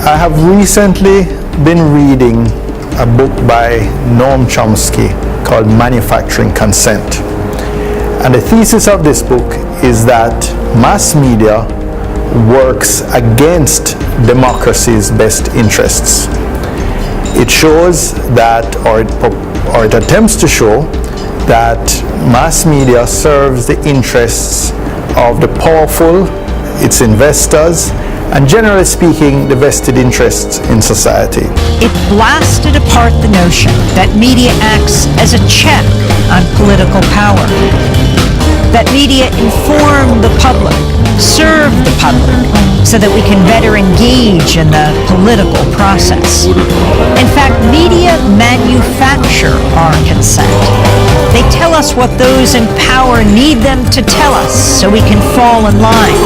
I have recently been reading a book by Noam Chomsky called Manufacturing Consent. And the thesis of this book is that mass media works against democracy's best interests. It shows that, or it attempts to show that mass media serves the interests of the powerful, its investors, and generally speaking, the vested interests in society. It blasted apart the notion that media acts as a check on political power, that media inform the public, serve the public, so that we can better engage in the political process. In fact, media manufacture our consent. They tell us what those in power need them to tell us so we can fall in line.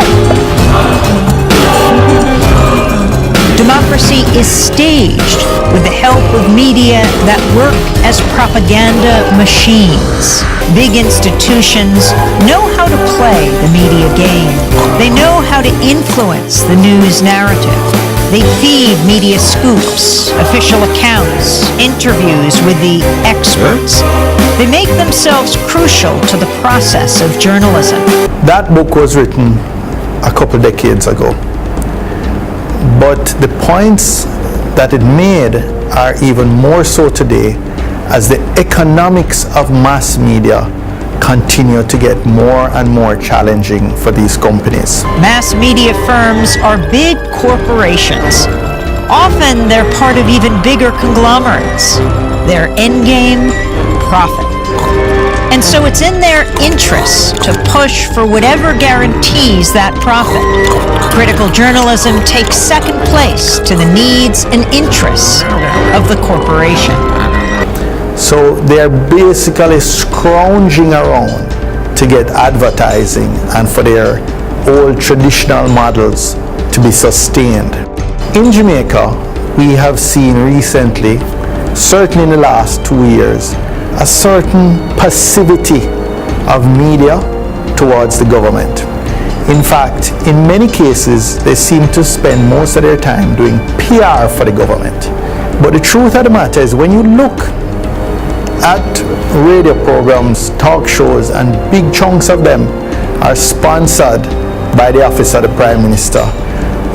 Democracy is staged with the help of media that work as propaganda machines. Big institutions know how to play the media game. They know how to influence the news narrative. They feed media scoops, official accounts, interviews with the experts. They make themselves crucial to the process of journalism. That book was written a couple decades ago. But the points that it made are even more so today as the economics of mass media continue to get more and more challenging for these companies. Mass media firms are big corporations. Often they're part of even bigger conglomerates. Their end game, profit. And so it's in their interests to push for whatever guarantees that profit. Critical journalism takes second place to the needs and interests of the corporation. So they're basically scrounging around to get advertising and for their old traditional models to be sustained. In Jamaica, we have seen recently, certainly in the last 2 years, a certain passivity of media towards the government. In fact, in many cases, they seem to spend most of their time doing PR for the government. But the truth of the matter is, when you look at radio programs, talk shows, and big chunks of them are sponsored by the office of the Prime Minister.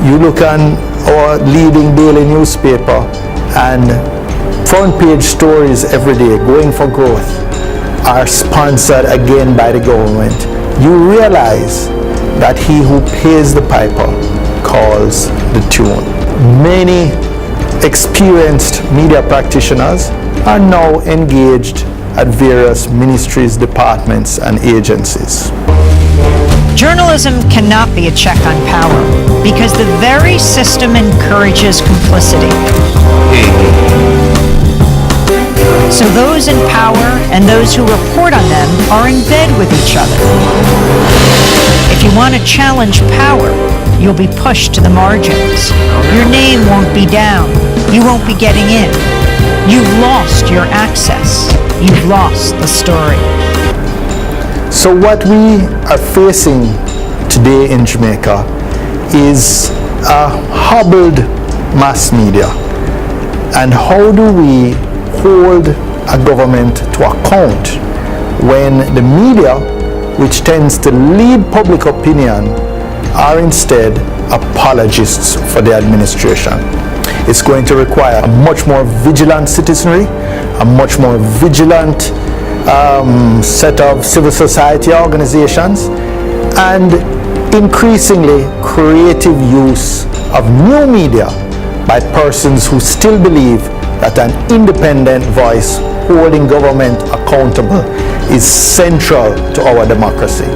You look on our leading daily newspaper and front page stories every day, going for growth, are sponsored again by the government. You realize that he who pays the piper calls the tune. Many experienced media practitioners are now engaged at various ministries, departments, and agencies. Journalism cannot be a check on power because the very system encourages complicity. So those in power and those who report on them are in bed with each other. If you want to challenge power, you'll be pushed to the margins. Your name won't be down. You won't be getting in. You've lost your access. You've lost the story. So what we are facing today in Jamaica is a hobbled mass media. And how do we hold a government to account when the media, which tends to lead public opinion, are instead apologists for the administration? It's going to require a much more vigilant citizenry, a much more vigilant set of civil society organizations, and increasingly creative use of new media by persons who still believe that an independent voice holding government accountable is central to our democracy.